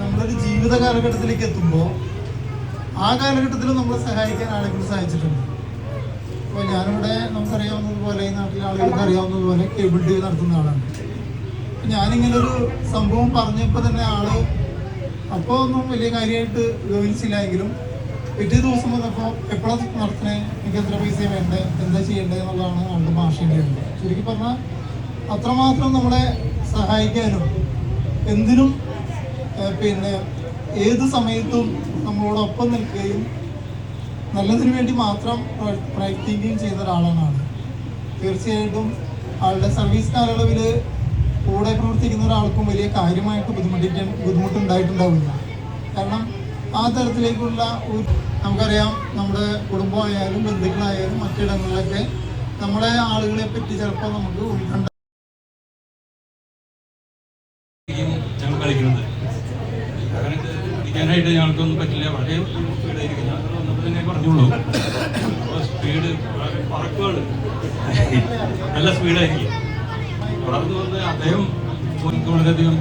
നമ്മളൊരു ജീവിത കാലഘട്ടത്തിലേക്ക് എത്തുമ്പോൾ ആ കാലഘട്ടത്തിൽ നമ്മളെ സഹായിക്കാൻ ആളെ കൊണ്ട് സാധിച്ചിട്ടുണ്ട്. അപ്പോൾ ഞാനിവിടെ നമുക്കറിയാവുന്നതുപോലെ ഈ നാട്ടിലെ ആളുകൾക്ക് അറിയാവുന്നതുപോലെ കേബിൾ ടി വി നടത്തുന്ന ആളാണ്. ഞാനിങ്ങനൊരു സംഭവം പറഞ്ഞപ്പോൾ തന്നെ ആള് അപ്പോൾ ഒന്നും വലിയ കാര്യമായിട്ട് ഗവനിച്ചില്ലെങ്കിലും പിറ്റേ ദിവസം വന്നപ്പോൾ എപ്പോഴാണ് നടത്തണേ, എനിക്ക് എത്ര പൈസ വേണ്ടേ, എന്താ ചെയ്യേണ്ടത് എന്നുള്ളതാണ് ആളുടെ ഭാഷയുടെ. ചുരുക്കി പറഞ്ഞാൽ അത്രമാത്രം നമ്മളെ സഹായിക്കാനും എന്തിനും പിന്നെ ഏത് സമയത്തും നമ്മളോടൊപ്പം നിൽക്കുകയും നല്ലതിനു വേണ്ടി മാത്രം പ്രയത്നിക്കുകയും ചെയ്ത ഒരാളാണ് ആൾ. തീർച്ചയായിട്ടും ആളുടെ സർവീസ് കാലയളവിൽ കൂടെ പ്രവർത്തിക്കുന്ന ഒരാൾക്കും വലിയ കാര്യമായിട്ട് ബുദ്ധിമുട്ടുണ്ടായിട്ടുണ്ടാവില്ല. കാരണം ആ തരത്തിലേക്കുള്ള നമുക്കറിയാം, നമ്മുടെ കുടുംബമായാലും ബന്ധുക്കളായാലും മറ്റിടങ്ങളിലൊക്കെ നമ്മളെ ആളുകളെ പറ്റി ചിലപ്പോൾ നമുക്ക് ഉൾക്കണ്ട ഞങ്ങൾ കളിക്കുന്നത്. അങ്ങനെ കളിക്കാനായിട്ട് ഞങ്ങൾക്കൊന്നും പറ്റില്ല. വളരെ സ്പീഡായിരിക്കും. ഞാൻ വന്നപ്പോൾ തന്നെ പറഞ്ഞോളൂ, സ്പീഡ് പറക്കുകൾ നല്ല സ്പീഡായിരിക്കും. വളർന്നു വന്ന് അദ്ദേഹം വളരെയധികം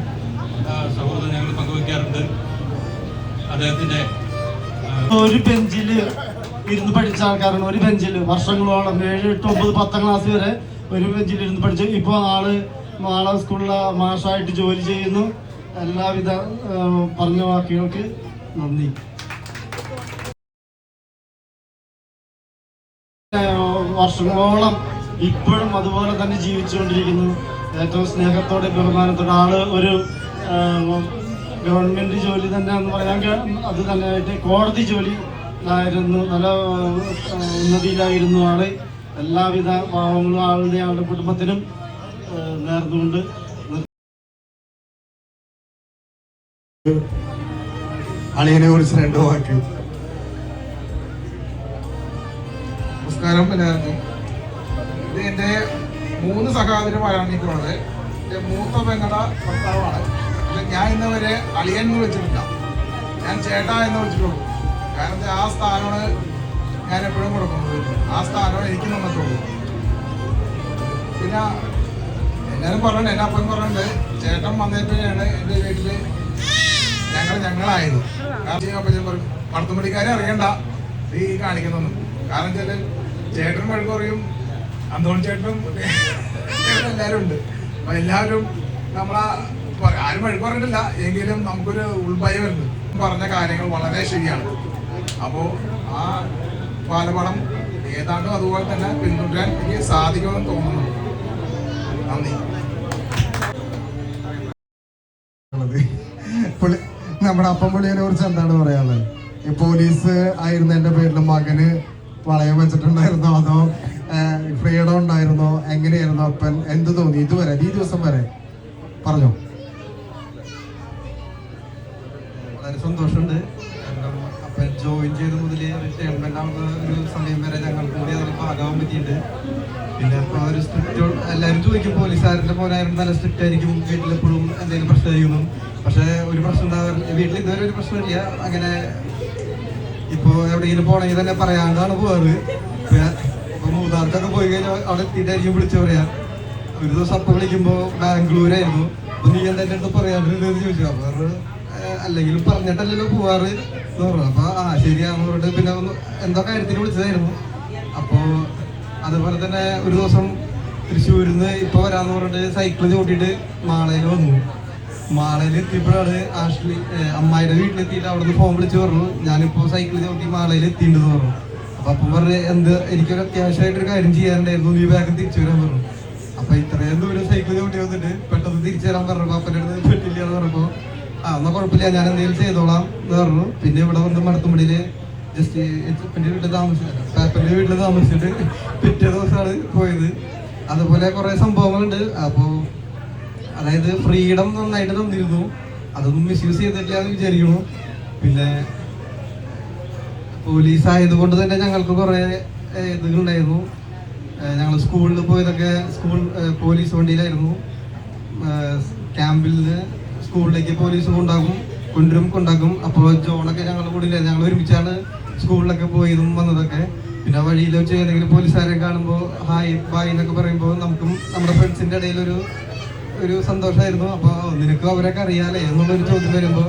സൗഹൃദം ഞങ്ങൾ പങ്കുവയ്ക്കാറുണ്ട്. അദ്ദേഹത്തിൻ്റെ ഒരു ബെഞ്ചിൽ ഇരുന്ന് പഠിച്ച ആൾക്കാരാണ്. ഒരു ബെഞ്ചിൽ വർഷങ്ങളോളം 7, 8, 9, 10ാം ക്ലാസ് വരെ ഒരു ബെഞ്ചിൽ ഇരുന്ന് പഠിച്ചു. ഇപ്പോൾ നാളെ സ്കൂളിലെ മാഷായിട്ട് ജോലി ചെയ്യുന്നു. എല്ലാവിധ പറഞ്ഞ വാക്കുകൾക്ക് നന്ദി. വർഷങ്ങളോളം ഇപ്പോഴും അതുപോലെ തന്നെ ജീവിച്ചുകൊണ്ടിരിക്കുന്നു. ഏറ്റവും സ്നേഹത്തോടെ ബഹുമാനത്തോടെ ആള് ഒരു ഗവൺമെന്റ് ജോലി തന്നെ എന്ന് പറയാൻ അത് തന്നെയായിട്ട് കോടതി ജോലി ആയിരുന്നു. നല്ല ഉന്നതിയിലായിരുന്നു ആള്. എല്ലാവിധ ഭാവങ്ങളും ആളുടെ കുടുംബത്തിനും നേർന്നുകൊണ്ട് അളിയനെ കുറിച്ച് 2 വാക്ക്. നമസ്കാരം എല്ലാവർക്കും. ഇത് എൻ്റെ 3 സഹോദരന്മാരാണ് എനിക്കുള്ളത്. എൻ്റെ മൂത്ത പെങ്ങളുടെ ഭർത്താവാണ്. ഞാൻ ഇന്നുവരെ അളിയൻ എന്ന് വിളിച്ചിട്ടില്ല, ഞാൻ ചേട്ടാ എന്ന് വിളിച്ചിട്ടുള്ളൂ. കാരണം ആ സ്ഥാനമാണ് ഞാൻ എപ്പോഴും കൊടുക്കുന്നത്. ആ സ്ഥാനമാണ് എനിക്ക് തന്നിട്ടുള്ളൂ. പിന്നെ എല്ലാവരും പറഞ്ഞിട്ടുണ്ട്, എൻ്റെ അപ്പം പറഞ്ഞിട്ടുണ്ട്, ചേട്ടൻ വന്നപ്പോഴാണ് എൻ്റെ വീട്ടിൽ ഞങ്ങളായത്. കാരണം പറയും പടത്തുമടിക്കാരെ അറിയണ്ട ഈ കാണിക്കുന്നൊന്നും. കാരണം വെച്ചാൽ ചേട്ടനും വഴക്ക് പറയും, അന്തോണി ചേട്ടനും എല്ലാവരും ഉണ്ട്. അപ്പം എല്ലാവരും നമ്മളാ ആരും വഴി പറഞ്ഞിട്ടില്ല എങ്കിലും നമുക്കൊരു ഉൾഭയമുണ്ട്. പറഞ്ഞ കാര്യങ്ങൾ വളരെ ശരിയാണ്. അപ്പോൾ ആ ബാലപാഠം ഏതാണ്ടും അതുപോലെ തന്നെ പിന്തുടരാൻ എനിക്ക് സാധിക്കുമെന്ന് തോന്നുന്നു. നന്ദി. നമ്മുടെ അപ്പംപുള്ളിയെ കുറിച്ച് എന്താണ് പറയാനുള്ളത്? ഈ പോലീസ് ആയിരുന്നതിന്റെ പേരിൽ മകന് വളയം വെച്ചിട്ടുണ്ടായിരുന്നോ അതോ ഫ്രീഡം ഉണ്ടായിരുന്നോ? എങ്ങനെയായിരുന്നു അപ്പൻ? എന്ത് തോന്നി ഇതുവരെ ഈ ദിവസം വരെ? പറഞ്ഞോ. വളരെ സന്തോഷമുണ്ട്. അപ്പൻ ജോയിൻ ചെയ്ത മുതൽ റിട്ടയർമെന്റ് ആവുന്ന ഒരു സമയം വരെ ഞങ്ങൾക്ക് കൂടി അതിൽ ഭാഗമാകാൻ പറ്റിയിട്ടുണ്ട്. പിന്നെ ഇപ്പോൾ ഒരു സ്ട്രിക്റ്റ് എല്ലാവരും ചോദിക്കും പോലീസുകാരൻ്റെ മോനായിരുന്നു നല്ല സ്ട്രിക്റ്റ് ആയിരിക്കും, വീട്ടിലെപ്പോഴും എന്തെങ്കിലും പ്രശ്നമായിരിക്കുന്നു. പക്ഷേ ഒരു പ്രശ്നം ഉണ്ടാവാറില്ല, വീട്ടിൽ ഇതുവരെ ഒരു പ്രശ്നമില്ല. അങ്ങനെ ഇപ്പോൾ എവിടെയെങ്കിലും പോകണമെങ്കിൽ തന്നെ പറയാണ്ടാണ് പോകാറ്. ഇപ്പോൾ മൂന്നാർക്കൊക്കെ പോയി കഴിഞ്ഞാൽ അവിടെ എത്തിയിട്ടായിരിക്കും വിളിച്ചു പറയാം. ഒരു ദിവസം അപ്പം വിളിക്കുമ്പോൾ ബാംഗ്ലൂരായിരുന്നു. അപ്പോൾ നീ എന്താ എൻ്റെ അടുത്ത് പറയാണ്ടിരുന്നതെന്ന് ചോദിച്ചു. അപ്പോൾ അല്ലെങ്കിലും പറഞ്ഞിട്ടല്ലല്ലോ പോവാറ് എന്ന് പറഞ്ഞു. അപ്പോൾ ശരിയാന്ന് പറഞ്ഞിട്ട് പിന്നെ എന്തോ കാര്യത്തിന് വിളിച്ചതായിരുന്നു. അപ്പോൾ അതുപോലെ തന്നെ ഒരു ദിവസം തൃശ്ശൂരിൽ നിന്ന് ഇപ്പോൾ വരാമെന്ന് പറഞ്ഞിട്ട് സൈക്കിൾ ചവിട്ടിയിട്ട് മാളയിൽ വന്നു. മാളയിൽ എത്തിയപ്പോഴാണ് അമ്മായിയുടെ വീട്ടിലെത്തിയിട്ട് അവിടെ നിന്ന് ഫോൺ വിളിച്ച് പറഞ്ഞു ഞാനിപ്പോൾ സൈക്കിൾ ചവിട്ടി മാളയിൽ എത്തിയിട്ടുണ്ടെന്ന് പറഞ്ഞു. അപ്പം പറഞ്ഞ് എനിക്കൊരു അത്യാവശ്യമായിട്ടൊരു കാര്യം ചെയ്യാനുണ്ടായിരുന്നു, നീ വേഗം തിരിച്ചു വരാൻ പറഞ്ഞു. അപ്പം ഇത്രയും ദൂരം സൈക്കിൾ ചവിട്ടി വന്നിട്ട് പെട്ടെന്ന് തിരിച്ചു തരാൻ പറഞ്ഞപ്പോൾ അപ്പൻ്റെ അടുത്ത് പറ്റില്ല എന്ന് പറഞ്ഞപ്പോൾ എന്നാൽ കുഴപ്പമില്ല ഞാൻ എന്തെങ്കിലും ചെയ്തോളാം എന്ന് പറഞ്ഞു. പിന്നെ ഇവിടെ വന്ന് മടത്തുമ്പടിയിൽ ജസ്റ്റ് എച്ചപ്പൻ്റെ വീട്ടിൽ പാപ്പൻ്റെ വീട്ടിൽ താമസിച്ചിട്ട് പിറ്റേ ദിവസമാണ് പോയത്. അതുപോലെ കുറേ സംഭവങ്ങളുണ്ട്. അപ്പോൾ അതായത് ഫ്രീഡം നന്നായിട്ട് തന്നിരുന്നു, അതൊന്നും മിസ്യൂസ് ചെയ്തിട്ടില്ല എന്ന് വിചാരിക്കുന്നു. പിന്നെ പോലീസ് ആയതുകൊണ്ട് തന്നെ ഞങ്ങൾക്ക് കുറേ ഇതുകളുണ്ടായിരുന്നു. ഞങ്ങൾ സ്കൂളിൽ പോയതൊക്കെ പോലീസ് വണ്ടിയിലായിരുന്നു. ക്യാമ്പിൽ നിന്ന് സ്കൂളിലേക്ക് പോലീസ് കൊണ്ടാക്കും. അപ്പോൾ ജോണൊക്കെ ഞങ്ങളുടെ കൂടെ ഇല്ല, ഞങ്ങൾ ഒരുമിച്ചാണ് സ്കൂളിലൊക്കെ പോയതും വന്നതൊക്കെ. പിന്നെ വഴിയിൽ വെച്ച് ഏതെങ്കിലും പോലീസുകാരെ കാണുമ്പോൾ ഹായ് ബായ് എന്നൊക്കെ പറയുമ്പോൾ നമുക്കും നമ്മുടെ ഫ്രണ്ട്സിൻ്റെ ഇടയിൽ ഒരു സന്തോഷമായിരുന്നു. അപ്പോൾ നിനക്കും അവരൊക്കെ അറിയാലേ എന്നുള്ളൊരു ചോദ്യം വരുമ്പോൾ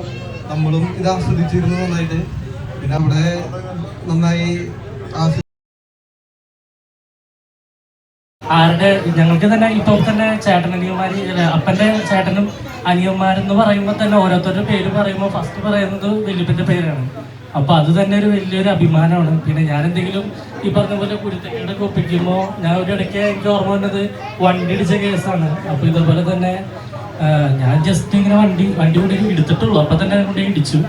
നമ്മളും ഇത് ആസ്വദിച്ചിരുന്നു നന്നായിട്ട്. പിന്നെ അവിടെ നന്നായി ഞങ്ങൾക്ക് തന്നെ ഇപ്പോൾ തന്നെ ചേട്ടനനിയന്മാര് അപ്പൻ്റെ ചേട്ടനും അനിയന്മാരെന്ന് പറയുമ്പോൾ തന്നെ ഓരോരുത്തരുടെ പേര് പറയുമ്പോൾ ഫസ്റ്റ് പറയുന്നത് വല്യപ്പൻ്റെ പേരാണ്. അപ്പോൾ അത് തന്നെ ഒരു വലിയൊരു അഭിമാനമാണ്. പിന്നെ ഞാൻ എന്തെങ്കിലും ഈ പറഞ്ഞ പോലെ കുരുത്തക്കേടൊക്കെ ഒപ്പിക്കുമ്പോൾ ഞാൻ ഒരു ഇടയ്ക്ക് എനിക്ക് ഓർമ്മ വന്നത് വണ്ടി ഇടിച്ച കേസാണ്. അപ്പോൾ ഇതേപോലെ തന്നെ ഞാൻ ജസ്റ്റ് ഇങ്ങനെ വണ്ടി കൂടി എടുത്തിട്ടുള്ളൂ, അപ്പം തന്നെ കൊണ്ട് ഇടിച്ചു.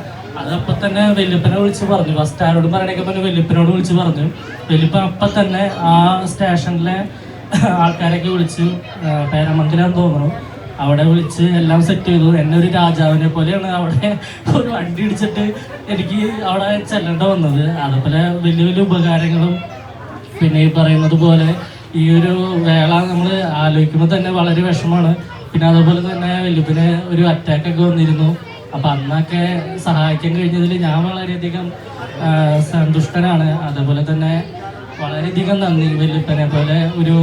അതപ്പം തന്നെ വല്യപ്പനെ വിളിച്ച് പറഞ്ഞു. ഫസ്റ്റ് ആരോടും പറയണേക്കെ പറഞ്ഞു വല്യപ്പനോട് വിളിച്ച് പറഞ്ഞു. വല്യപ്പൻ അപ്പം തന്നെ ആ സ്റ്റേഷനിലെ ആൾക്കാരൊക്കെ വിളിച്ച് പേരമംഗലാന്ന് തോന്നുന്നു അവിടെ വിളിച്ച് എല്ലാം സെറ്റ് ചെയ്തു. എന്നെ ഒരു രാജാവിനെ പോലെയാണ് അവിടെ ഒരു വണ്ടി ഇടിച്ചിട്ട് എനിക്ക് അവിടെ ചെല്ലേണ്ട വന്നത്. അതുപോലെ വലിയ വലിയ ഉപകാരങ്ങളും പിന്നെ ഈ പറയുന്നത് പോലെ ഈ ഒരു വേള നമ്മൾ ആലോചിക്കുമ്പോൾ തന്നെ വളരെ വിഷമമാണ്. പിന്നെ അതുപോലെ തന്നെ വല്യപ്പന് ഒരു അറ്റാക്കൊക്കെ വന്നിരുന്നു. അപ്പം അന്നൊക്കെ സഹായിക്കാൻ കഴിഞ്ഞതിൽ ഞാൻ വളരെയധികം സന്തുഷ്ടനാണ്. അതുപോലെ തന്നെ വളരെയധികം നന്ദി. വല്യപ്പനെ പോലെ ഒരു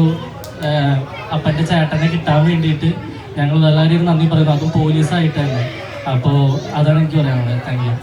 അപ്പൻ്റെ ചേട്ടനെ കിട്ടാൻ വേണ്ടിയിട്ട് ഞങ്ങൾ എല്ലാവരും നന്ദി പറയുന്നു, അതും പോലീസായിട്ട് തന്നെ. അപ്പോൾ അതാണ് എനിക്ക് പറയാനുള്ളത്. Thank you.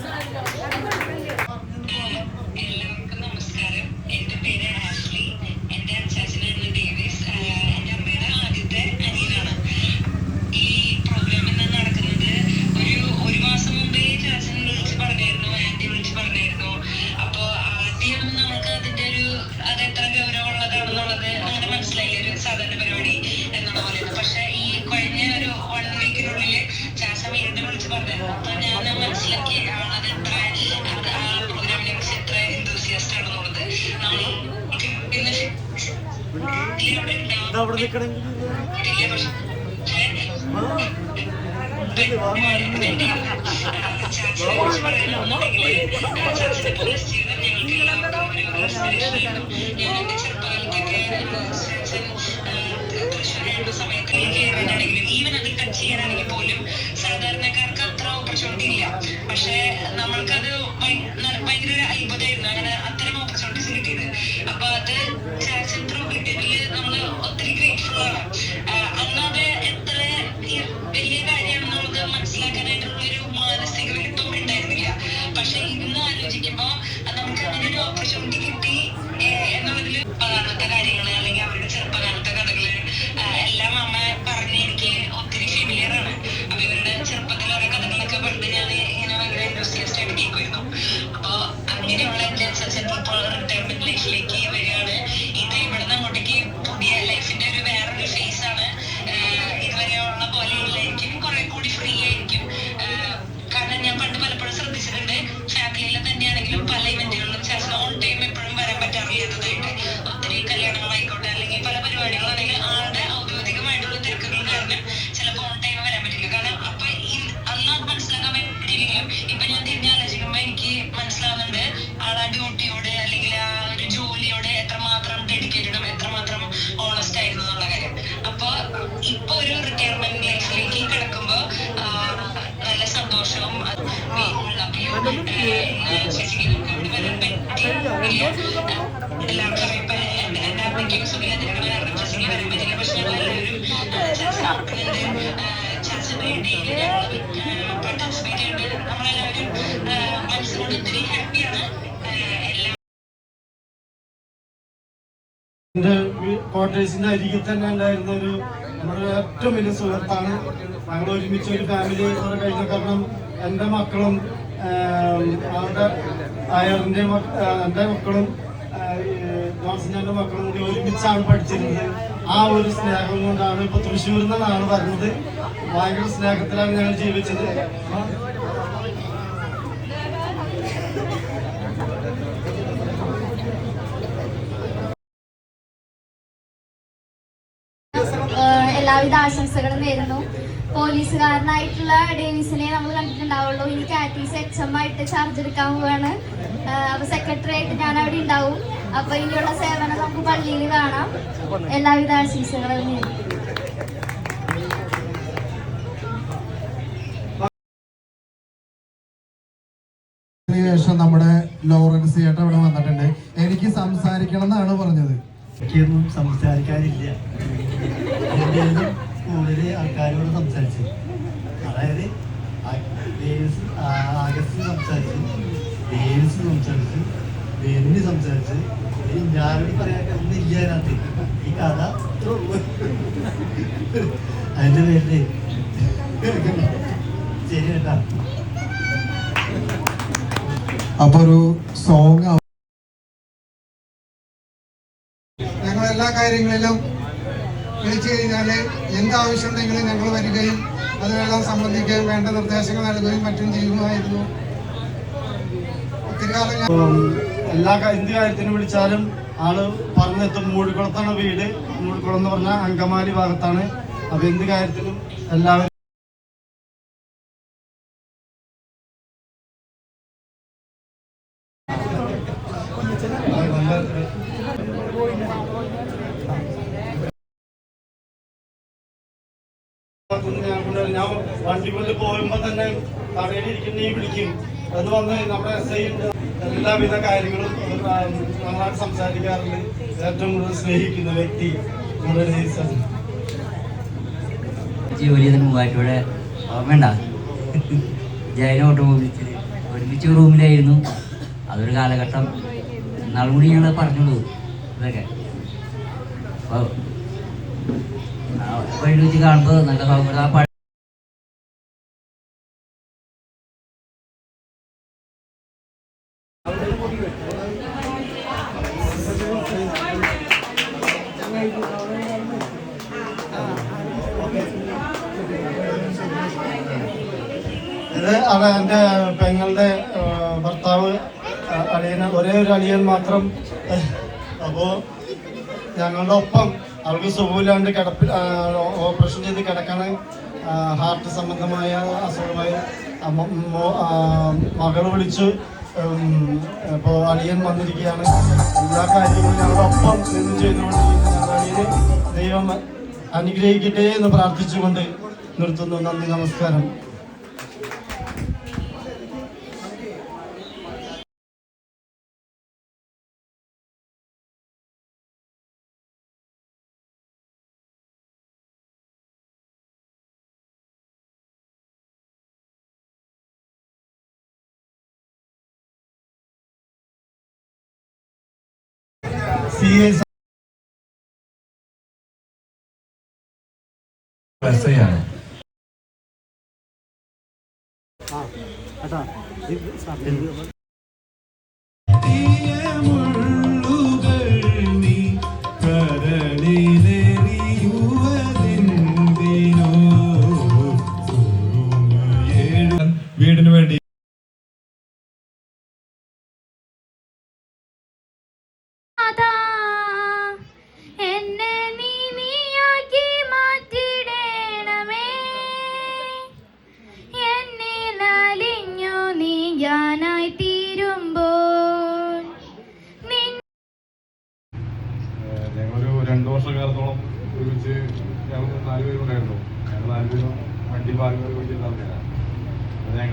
ഈവൻ അത് ടച്ച് ചെയ്യാനാണെങ്കിൽ പോലും സാധാരണക്കാർക്ക് അത്ര ഓപ്പർച്യൂണിറ്റി ഇല്ല. പക്ഷെ നമ്മൾക്കത് ഭയങ്കര ഒരു അത്ഭുതമായിരുന്നു അങ്ങനെ അത്തരം ഓപ്പർച്യൂണിറ്റീസ് കിട്ടിയത്. അപ്പൊ അത് ചാൻസ് ത്രൂ കിട്ടിയതിൽ നമ്മൾ ഒത്തിരി ഗ്രേറ്റ്ഫുൾ ആണ്. അല്ലാതെ എത്ര വലിയ കാര്യമാണെന്നുള്ളത് മനസ്സിലാക്കാനായിട്ടുള്ളൊരു മാനസിക വലിപ്പം ഉണ്ടായിരുന്നില്ല. പക്ഷെ ഇന്ന് ആലോചിക്കുമ്പോൾ നമുക്ക് അങ്ങനെ ഒരു ഓപ്പർച്യൂണിറ്റി കിട്ടി എന്നുള്ളതിൽ പ്രധാനപ്പെട്ട കാര്യങ്ങള് അല്ലെങ്കിൽ അവരുടെ ചെറുപ്പകാലത്തെ കഥകള് എല്ലാം അമ്മ പറഞ്ഞ് എനിക്ക് ഒത്തിരി ഫെമിലിയർ ആണ്. അപ്പൊ ഇവരുടെ സന്തോഷവും ചേച്ചിക്ക് കൊണ്ടുവരാൻ പറ്റിയ എല്ലാവർക്കും അറിയപ്പോ എന്റെ അമ്മയ്ക്കും സുഖിയാതിരിക്കണ കാരണം ചേച്ചിക്ക് വരാൻ പറ്റില്ല. പക്ഷെ ഞങ്ങളെല്ലാവരും ചേച്ചി വേണ്ടിയിൽ ഞങ്ങൾ പാർട്ടിസിപ്പേറ്റ് ചെയ്യേണ്ടത് നമ്മളെല്ലാവരും മനസ്സുകൊണ്ട് ഒത്തിരി ഹാപ്പിയാണ്. എൻ്റെ ക്വാർട്ടേഴ്സിൻ്റെ അരികിൽ തന്നെ ഉണ്ടായിരുന്ന നമ്മുടെ ഏറ്റവും വലിയ സുഹൃത്താണ്. ഞങ്ങൾ ഒരുമിച്ച് ഒരു ഫാമിലി കഴിഞ്ഞ കാരണം എൻ്റെ മക്കളും അവരുടെ അയറിൻ്റെ എൻ്റെ മക്കളും ജോൺസിൻ്റെ മക്കളും കൂടി ഒരുമിച്ചാണ് പഠിച്ചിരുന്നത്. ആ ഒരു സ്നേഹം കൊണ്ടാണ് ഇപ്പോൾ തൃശ്ശൂരിൽ നിന്നാണ് വരുന്നത്. ഭയങ്കര സ്നേഹത്തിലാണ് ഞങ്ങൾ ജീവിച്ചത്. എല്ലാവിധ ആശംസകളും നേരുന്നു. പോലീസുകാരനായിട്ടുള്ള ഡേവിസിനെ നമ്മൾ കണ്ടിട്ടുണ്ടാവുള്ളൂ. ഇനി കാറ്റീസ് HM ആയിട്ട് ചാർജ് എടുക്കാൻ പോവാണ്. അപ്പൊ സെക്രട്ടറി ആയിട്ട് ഞാൻ അവിടെ ഉണ്ടാവും. അപ്പൊ ഇനിയുള്ള സേവനം നമുക്ക് പള്ളിയിൽ കാണാം. എല്ലാവിധ ആശംസകളും നേരുന്നു. ശേഷം നമ്മുടെ ലോറൻസ് ചേട്ടൻ ഇവിടെ വന്നിട്ടുണ്ട്. എനിക്ക് സംസാരിക്കണം എന്നാണ് പറഞ്ഞത്. എനിക്കൊന്നും സംസാരിക്കാനില്ല. കൂടുതൽ ആൾക്കാരോട് സംസാരിച്ചു. അതായത് ആഗസ്റ്റ് സംസാരിച്ചു, ഡേവിസ് സംസാരിച്ചു, ബെന്നി സംസാരിച്ചു. ഞാനോട് പറയാൻ ഒന്നില്ല അതിനകത്ത്. ഈ കഥ അതിൻ്റെ പേരില് ശരി കേട്ടാ. അപ്പൊ ഒരു സോങ് ഞങ്ങൾ എല്ലാ കാര്യങ്ങളിലും വിളിച്ചു കഴിഞ്ഞാൽ എന്താവശ്യം ഉണ്ടെങ്കിലും ഞങ്ങൾ വരികയും അതിനെല്ലാം സംബന്ധിക്കുകയും വേണ്ട നിർദ്ദേശങ്ങൾ നൽകുകയും മറ്റും ചെയ്യുമായിരുന്നു. ഒത്തിരി കാലം എല്ലാ എന്ത് കാര്യത്തിനും വിളിച്ചാലും ആള് പറഞ്ഞെത്തും. മൂഴിക്കുളത്താണ് വീട്. മൂഴിക്കുളം എന്ന് പറഞ്ഞാൽ അങ്കമാലി ഭാഗത്താണ്. അപ്പൊ എന്ത് കാര്യത്തിനും എല്ലാവരും ഞാൻ വണ്ടി കൊണ്ട് പോകുമ്പോ തന്നെ കടയിലിരിക്കുന്ന വിളിക്കും. അത് വന്ന് നമ്മുടെ SI എല്ലാവിധ കാര്യങ്ങളും നമ്മളായിട്ട് സംസാരിക്കാറുണ്ട്. ഏറ്റവും കൂടുതൽ സ്നേഹിക്കുന്ന വ്യക്തി ജോലി ചെയ്ത മൂവാറ്റൂടെ ഓർമ്മയുണ്ട? ജൈന ഓട്ടോമൊബൈൽസിൽ ഒരുമിച്ച് റൂമിലായിരുന്നു. അതൊരു കാലഘട്ടം. നാളും കൂടി ഞങ്ങൾ പറഞ്ഞോളൂ ഇതൊക്കെ. അപ്പോൾ വഴി വെച്ച് കാണുമ്പോൾ നല്ല സൗകര്യം. ഇത് എൻ്റെ പെങ്ങളുടെ ഭർത്താവ് അളിയൻ, ഒരേ ഒരു അളിയൻ മാത്രം. അപ്പോൾ ഞങ്ങളുടെ ഒപ്പം അവർക്ക് സുഖമില്ലാണ്ട് ഓപ്പറേഷൻ ചെയ്ത് കിടക്കാണ്. ഹാർട്ട് സംബന്ധമായ അസുഖമായി മകൾ വിളിച്ചു. ഇപ്പോൾ അളിയൻ വന്നിരിക്കുകയാണ്. എല്ലാ കാര്യങ്ങളും ഞങ്ങളൊപ്പം നിന്ന് ചെയ്തുകൊണ്ടിരിക്കുന്ന ഞങ്ങളുടെ അളിയനെ ദൈവം അനുഗ്രഹിക്കട്ടെ എന്ന് പ്രാർത്ഥിച്ചുകൊണ്ട് നിർത്തുന്നു. നന്ദി, നമസ്കാരം. ാണ് വീടിനു വേണ്ടി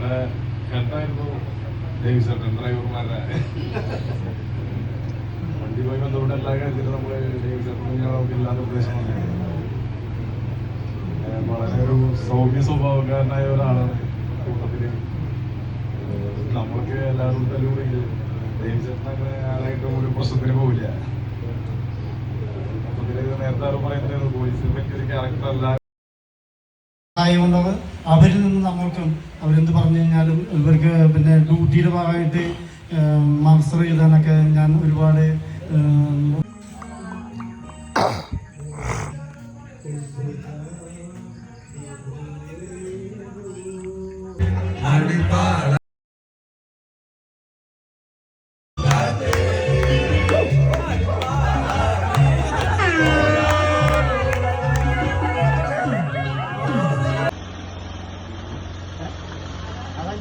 നല്ല ഹെൽപ്പായിരുന്നു ഡേവിസേട്ടൻ ഡ്രൈവർമാരുടെ വണ്ടിയുമായി ബന്ധപ്പെട്ട എല്ലാ കാര്യത്തിലും നമ്മൾ ഡേവിസേട്ടൻ ഞങ്ങൾക്ക് എല്ലാ നിർദ്ദേശം വളരെ ഒരു സൗമ്യ സ്വഭാവക്കാരനായ ഒരാളാണ് കൂട്ടത്തില്. നമ്മൾക്ക് എല്ലാവരും തലൂറിയില്ല. ഡേവിസേട്ടൻ അങ്ങനെ ആരായിട്ടും ഒരു പ്രശ്നത്തിന് പോവില്ല. നേരത്തെ പറയുന്നത് പോലീസിൽ പറ്റിയൊരു ക്യാരക്ടർ അല്ല. ആയതുകൊണ്ട് അവരിൽ നിന്ന് നമ്മൾക്കും അവരെന്ത് പറഞ്ഞു കഴിഞ്ഞാലും ഇവർക്ക് പിന്നെ ഡ്യൂട്ടിയുടെ ഭാഗമായിട്ട് മാസ്റ്റർ ചെയ്താനൊക്കെ ഞാൻ ഒരുപാട് അതാ